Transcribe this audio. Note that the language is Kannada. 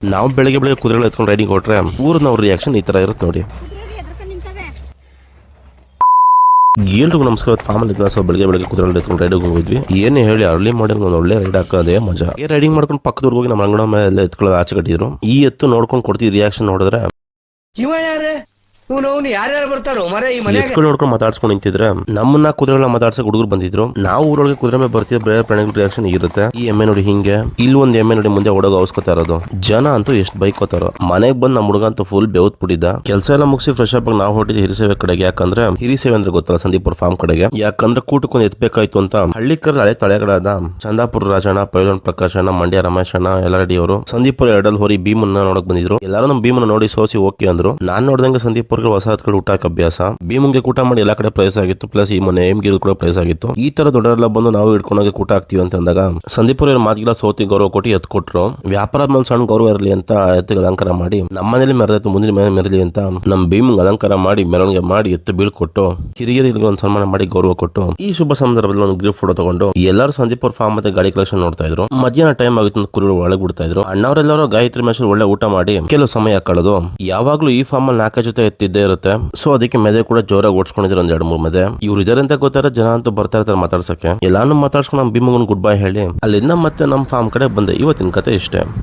ನಾವು ಬೆಳಗ್ಗೆ ಕುದುರೆಗಳು ಎತ್ಕೊಂಡು ರೈಡಿಂಗ್ ಕೊಟ್ರೆ ಊರಿನವ್ರ ರಿಯಾಕ್ಷನ್ ಈ ತರ ಇರುತ್ತೆ ನೋಡಿ. ಎಲ್ರಿಗೂ ನಮಸ್ಕಾರ. ಫಾರ್ಮಲ್ಲಿ ಇದ್ದ ಸೊ ಬೆಳಗ್ಗೆ ಕುದುರೆಗಳು ಎತ್ಕೊಂಡು ರೈಡಿಂಗ್ ಹೋಗಿದ್ವಿ. ಏನೇ ಹೇಳಿ ಅರ್ಲಿ ಮಾರ್ನಿಂಗ್ ಒಂದು ಒಳ್ಳೆ ರೈಡ್ ಹಾಕೋದೇ ಮಜಾ. ರೈಡಿಂಗ್ ಮಾಡ್ಕೊಂಡು ಪಕ್ಕದೂರ್ಗೆ ಹೋಗಿ ನಮ್ಮ ಅಂಗಣ ಮೇಲೆ ಎತ್ಕೊಳ್ಳೋ ಆಚೆ ಕಟ್ಟಿದ್ರು. ಈ ಎತ್ತು ನೋಡ್ಕೊಂಡು ಕೊಡ್ತಿದ್ ರಿಯಾಕ್ಷನ್ ನೋಡಿದ್ರೆ ಯಾರ್ಯಾರು ಬರ್ತಾರೋ ಮರೆ ಈ ಮನೆ ಎತ್ಕೊಂಡು ನೋಡ್ಕೊಂಡು ಮಾತಾಡ್ಸ್ಕೊಂಡು ನಿಂತಿದ್ರೆ ನಮ್ಮನ್ನ ಕುದುರೆಗಳ ಮಾತಾಡ್ಸಕ್ ಹುಡುಗರು ಬಂದಿದ್ರು. ನಾವು ಊರೊಳಗೆ ಕುದುರೆ ಮೇಲೆ ಬರ್ತಿದ್ರೆ ಬೇರೆ ಪ್ರಾಣಿಗಳ ರಿಯಾಕ್ಷನ್ ಇರುತ್ತೆ. ಈ ಎಮ್ಮೆ ನೋಡಿ ಹಿಂಗೆ, ಇಲ್ಲಿ ಒಂದ್ ಎಮ್ಮೆ ನೋಡಿ ಮುಂದೆ ಓಡೋಗ ಅವಸ್ಕೋತಾ ಇರೋದು. ಜನ ಅಂತೂ ಎಷ್ಟು ಬೈಕೋತಾರೋ. ಮನೆಗ್ ಬಂದ್ ನಮ್ಮ ಹುಡುಗ ಅಂತೂ ಫುಲ್ ಬೆವತ್ ಬಿಟ್ಟಿದ್ದ. ಕೆಲಸ ಎಲ್ಲ ಮುಗಿಸಿ ಫ್ರೆಶ್ ಅಪ್ ನಾವು ಹೊಟ್ಟಿದ್ದು ಹಿರಿಸೇವೆ ಕಡೆಗೆ. ಯಾಕಂದ್ರೆ ಹಿರಿಸೇವೆ ಅಂದ್ರೆ ಗೊತ್ತಲ್ಲ, ಸಂದೀಪುರ ಫಾರ್ಮ್ ಕಡೆಗೆ. ಯಾಕಂದ್ರೆ ಕೂಟಕ್ಕೊಂದು ಎತ್ಬೇಕಾಯ್ತು ಅಂತ ಹಳ್ಳಿಕರ ಹಳೆ ತಳೆಗಳಾದ ಚಂದಾಪುರ ರಾಜಣ್ಣ, ಪೈಲನ್ ಪ್ರಕಾಶಣ್ಣ, ಮಂಡ್ಯ ರಮೇಶಣ್ಣ ಎಲ್ಲ ರೆಡಿ ಅವರು ಸಂದೀಪುರ ಎರಡಲ್ ಹೋರಿ ಭೀಮನ್ನ ನೋಡಕ್ ಬಂದಿದ್ರು. ಎಲ್ಲಾರು ನಮ್ಮ ಭೀಮನ್ನ ನೋಡಿ ಸೋಸಿ ಓಕೆ ಅಂದ್ರು. ನಾನ್ ನೋಡ್ದಂಗೆ ಸಂದೀಪುರ ಹೊಸ ಕಡೆ ಊಟ ಅಭ್ಯಾಸ. ಭೀಮಂಗೆ ಊಟ ಮಾಡಿ ಎಲ್ಲಾ ಕಡೆ ಪ್ರೈಸ್ ಆಗಿತ್ತು. ಪ್ಲಸ್ ಈ ಮನೆ ಎಮ್ಗೆ ಕೂಡ ಪ್ರೈಸ್ ಆಗಿತ್ತು. ಈ ತರ ದೊಡ್ಡರೆಲ್ಲ ಬಂದು ನಾವು ಹಿಡ್ಕೊಂಡೋಗಿ ಕೂಟ ಆಗ್ತೀವಿ ಅಂತ ಅಂದಾಗ ಸಂದೀಪುರ ಮಾತಿಗೆಲ್ಲ ಸೋತಿ ಗೌರವ ಕೊಟ್ಟು ಎತ್ ಕೊಟ್ರು. ವ್ಯಾಪಾರದ ಮೇಲೆ ಸಣ್ಣ ಗೌರವ ಇರಲಿ ಅಂತ ಎತ್ತಿಗೆ ಅಲಂಕಾರ ಮಾಡಿ ನಮ್ಮ ಮನೇಲಿ ಮೆರೆದಾಯ್ತು, ಮುಂದಿನ ಮನೆ ಮೆರಲಿ ಅಂತ ನಮ್ ಭೀಮಂಗ್ ಅಲಂಕಾರ ಮಾಡಿ ಮೆರವಣಿಗೆ ಮಾಡಿ ಎತ್ತು ಬೀಳ್ಕೊಟ್ಟು ಹಿರಿಯರಿಗೆ ಒಂದು ಸನ್ಮಾನ ಮಾಡಿ ಗೌರವ ಕೊಟ್ಟು ಈ ಶುಭ ಸಂದರ್ಭದಲ್ಲಿ ಒಂದು ಗ್ರಿಪ್ ಫೋಟೋ ತಗೊಂಡು ಎಲ್ಲರೂ ಸಂದೀಪುರ ಫಾರ್ಮ್ ಮತ್ತೆ ಗಾಡಿ ಕಲೆಕ್ಷನ್ ನೋಡ್ತಾ ಇದ್ರು. ಮಧ್ಯಾಹ್ನ ಟೈಮ್ ಆಗಿತ್ತು ಅಂತ ಕುರಿಗಳು ಒಳಗೆ ಬಿಡ್ತಾ ಇದ್ರು. ಅಣ್ಣವರೆಲ್ಲರೂ ಗಾಯತ್ರಿ ಮೇಷಲ್ಲಿ ಒಳ್ಳೆ ಊಟ ಮಾಡಿ ಕೆಲವು ಸಮಯ ಕಳೆದು ಯಾವಾಗ್ಲೂ ಈ ಫಾರ್ಮ್ ಅಲ್ಲಿ 4 ಜೊತೆ ಎತ್ತಿದ್ದೇ ಇರುತ್ತೆ. ಸೊ ಅದಕ್ಕೆ ಮೆದೆ ಕೂಡ ಜೋರಾಗಿ ಓಡಿಸ್ಕೊಂಡಿದ್ರು. ಒಂದ್ 2-3 ಮೆದೆ. ಇವ್ರು ಇದಾರೆ ಅಂತ ಗೊತ್ತಾರ, ಜನ ಅಂತೂ ಬರ್ತಾ ಇರ್ತಾರೆ ಮಾತಾಡ್ಸಕ್ಕೆ. ಎಲ್ಲಾನು ಮಾತಾಡ್ಸ್ಕೊಂಡು ನಮ್ ಭೀಮಂಗನ್ ಗುಡ್ ಬೈ ಹೇಳಿ ಅಲ್ಲಿಂದ ಮತ್ತೆ ನಮ್ ಫಾರ್ಮ್ ಕಡೆ ಬಂದೆ. ಇವತ್ತಿನ ಕತೆ ಇಷ್ಟೇ.